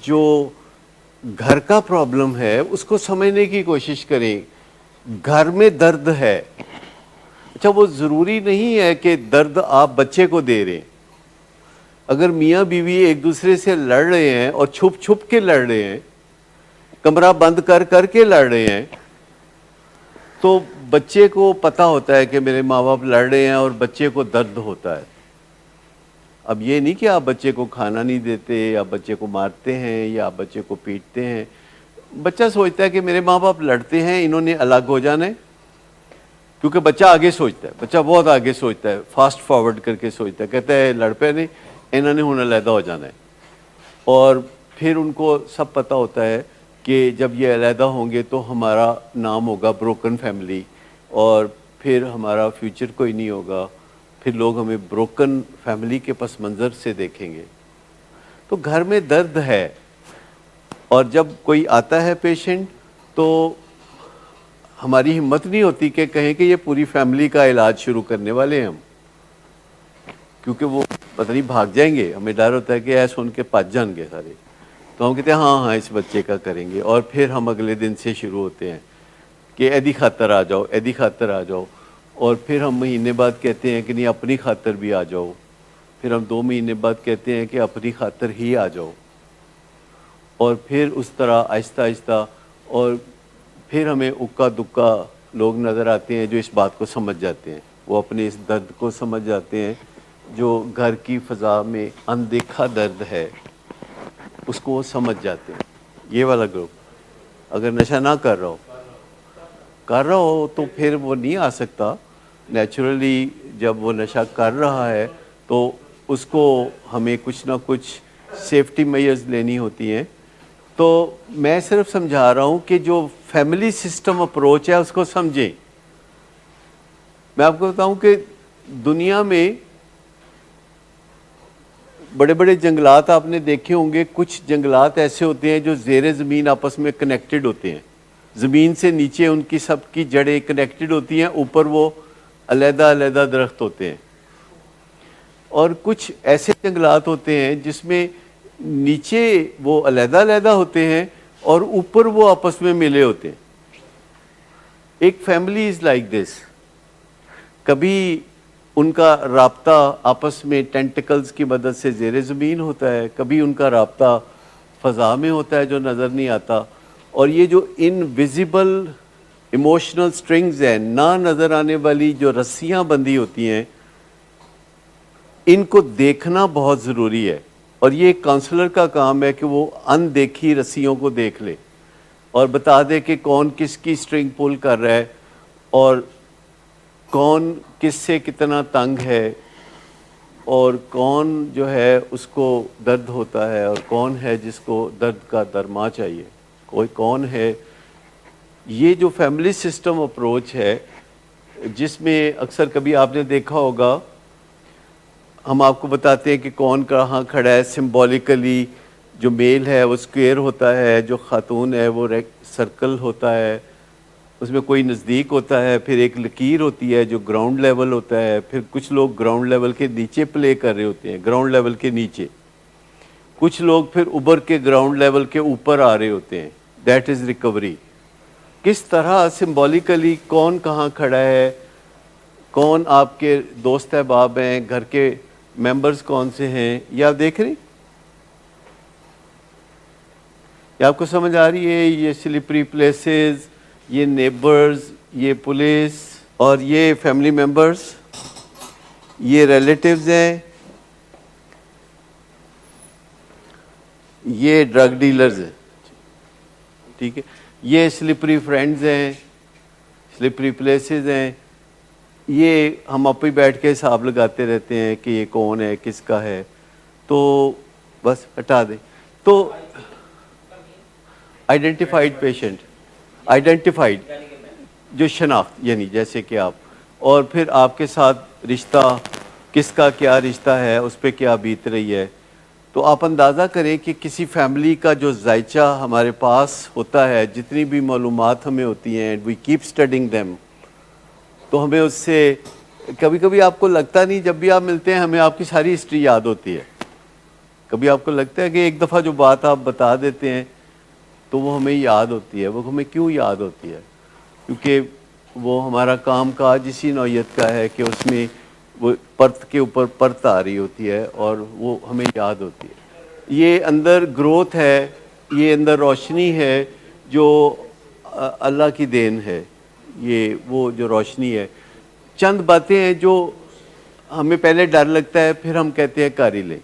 جو گھر کا پرابلم ہے اس کو سمجھنے کی کوشش کریں. گھر میں درد ہے, اچھا وہ ضروری نہیں ہے کہ درد آپ بچے کو دے رہے ہیں. اگر میاں بیوی ایک دوسرے سے لڑ رہے ہیں اور چھپ چھپ کے لڑ رہے ہیں, کمرہ بند کر کر کے لڑ رہے ہیں, تو بچے کو پتہ ہوتا ہے کہ میرے ماں باپ لڑ رہے ہیں اور بچے کو درد ہوتا ہے. اب یہ نہیں کہ آپ بچے کو کھانا نہیں دیتے یا بچے کو مارتے ہیں یا بچے کو پیٹتے ہیں. بچہ سوچتا ہے کہ میرے ماں باپ لڑتے ہیں, انہوں نے الگ ہو جانا ہے. کیونکہ بچہ آگے سوچتا ہے, بچہ بہت آگے سوچتا ہے, فاسٹ فارورڈ کر کے سوچتا ہے, کہتا ہے لڑ پے نہیں, انہوں نے ہوں علیحدہ ہو جانا ہے. اور پھر ان کو سب پتہ ہوتا ہے کہ جب یہ علیحدہ ہوں گے تو ہمارا نام ہوگا بروکن فیملی, اور پھر ہمارا فیوچر کوئی نہیں ہوگا, پھر لوگ ہمیں بروکن فیملی کے پس منظر سے دیکھیں گے. تو گھر میں درد ہے, اور جب کوئی آتا ہے پیشنٹ تو ہماری ہمت نہیں ہوتی کہ کہیں کہ یہ پوری فیملی کا علاج شروع کرنے والے ہیں ہم, کیونکہ وہ پتہ نہیں بھاگ جائیں گے, ہمیں ڈر ہوتا ہے کہ ایسے ان کے پاس جان گے سارے. تو ہم کہتے ہیں ہاں ہاں اس بچے کا کریں گے, اور پھر ہم اگلے دن سے شروع ہوتے ہیں کہ ایدی خاطر آ جاؤ, ایدی خاطر آ جاؤ. اور پھر ہم مہینے بعد کہتے ہیں کہ نہیں اپنی خاطر بھی آ جاؤ. پھر ہم 2 مہینے بعد کہتے ہیں کہ اپنی خاطر ہی آ جاؤ. اور پھر اس طرح آہستہ آہستہ, اور پھر ہمیں اکا دکا لوگ نظر آتے ہیں جو اس بات کو سمجھ جاتے ہیں, وہ اپنے اس درد کو سمجھ جاتے ہیں جو گھر کی فضا میں اندیکھا درد ہے, اس کو وہ سمجھ جاتے ہیں. یہ والا گروپ اگر نشہ نہ کر رہا ہو تو پھر وہ نہیں آ سکتا. نیچرلی جب وہ نشہ کر رہا ہے تو اس کو ہمیں کچھ نہ کچھ سیفٹی میئرز لینی ہوتی ہیں. تو میں صرف سمجھا رہا ہوں کہ جو فیملی سسٹم اپروچ ہے اس کو سمجھیں. میں آپ کو بتاؤں کہ دنیا میں بڑے بڑے جنگلات آپ نے دیکھے ہوں گے, کچھ جنگلات ایسے ہوتے ہیں جو زیر زمین آپس میں کنیکٹڈ ہوتے ہیں, زمین سے نیچے ان کی سب کی جڑیں کنیکٹڈ ہوتی ہیں, اوپر وہ علیحدہ علیحدہ درخت ہوتے ہیں. اور کچھ ایسے جنگلات ہوتے ہیں جس میں نیچے وہ علیحدہ علیحدہ ہوتے ہیں اور اوپر وہ آپس میں ملے ہوتے ہیں. ایک فیملی از لائک دس. کبھی ان کا رابطہ آپس میں ٹینٹیکلز کی مدد سے زیر زمین ہوتا ہے, کبھی ان کا رابطہ فضا میں ہوتا ہے جو نظر نہیں آتا. اور یہ جو انویزیبل ایموشنل سٹرنگز ہیں, نہ نظر آنے والی جو رسیاں بندھی ہوتی ہیں, ان کو دیکھنا بہت ضروری ہے. اور یہ ایک کاؤنسلر کا کام ہے کہ وہ اندیکھی رسیوں کو دیکھ لے اور بتا دے کہ کون کس کی سٹرنگ پول کر رہا ہے, اور کون کس سے کتنا تنگ ہے, اور کون جو ہے اس کو درد ہوتا ہے, اور کون ہے جس کو درد کا درما چاہیے, کوئی کون ہے. یہ جو فیملی سسٹم اپروچ ہے, جس میں اکثر کبھی آپ نے دیکھا ہوگا ہم آپ کو بتاتے ہیں کہ کون کہاں کھڑا ہے سمبولیکلی. جو میل ہے وہ اسکوئر ہوتا ہے, جو خاتون ہے وہ سرکل ہوتا ہے, اس میں کوئی نزدیک ہوتا ہے, پھر ایک لکیر ہوتی ہے جو گراؤنڈ لیول ہوتا ہے, پھر کچھ لوگ گراؤنڈ لیول کے نیچے پلے کر رہے ہوتے ہیں, گراؤنڈ لیول کے نیچے, کچھ لوگ پھر ابھر کے گراؤنڈ لیول کے اوپر آ رہے ہوتے ہیں. That is recovery. کس طرح سمبولیکلی کون کہاں کھڑا ہے, کون آپ کے دوست احباب ہیں, گھر کے ممبرز کون سے ہیں, یہ آپ دیکھ رہے ہیں, یہ آپ کو سمجھ آ رہی ہے. یہ سلپری پلیسز, یہ نیبرز, یہ پولیس, اور یہ فیملی ممبرز, یہ ریلیٹیوز ہیں, یہ ڈرگ ڈیلرز ہیں, ٹھیک ہے, یہ سلپری فرینڈز ہیں, سلپری پلیسز ہیں. یہ ہم آپ ہی بیٹھ کے حساب لگاتے رہتے ہیں کہ یہ کون ہے کس کا ہے, تو بس ہٹا دیں. تو آئیڈینٹیفائڈ پیشنٹ, آئیڈینٹیفائڈ جو شناخت, یعنی جیسے کہ آپ, اور پھر آپ کے ساتھ رشتہ, کس کا کیا رشتہ ہے, اس پہ کیا بیت رہی ہے. تو آپ اندازہ کریں کہ کسی فیملی کا جو ذائچہ ہمارے پاس ہوتا ہے, جتنی بھی معلومات ہمیں ہوتی ہیں, وی کیپ اسٹڈنگ دیم, تو ہمیں اس سے کبھی کبھی آپ کو لگتا نہیں, جب بھی آپ ملتے ہیں ہمیں آپ کی ساری ہسٹری یاد ہوتی ہے. کبھی آپ کو لگتا ہے کہ ایک دفعہ جو بات آپ بتا دیتے ہیں تو وہ ہمیں یاد ہوتی ہے؟ وہ ہمیں کیوں یاد ہوتی ہے؟ کیونکہ وہ ہمارا کام کاج اسی نوعیت کا ہے کہ اس میں وہ پرت کے اوپر پرت آ رہی ہوتی ہے اور وہ ہمیں یاد ہوتی ہے. یہ اندر گروتھ ہے، یہ اندر روشنی ہے جو اللہ کی دین ہے. یہ وہ جو روشنی ہے، چند باتیں ہیں جو ہمیں پہلے ڈر لگتا ہے، پھر ہم کہتے ہیں کر ہی لیں.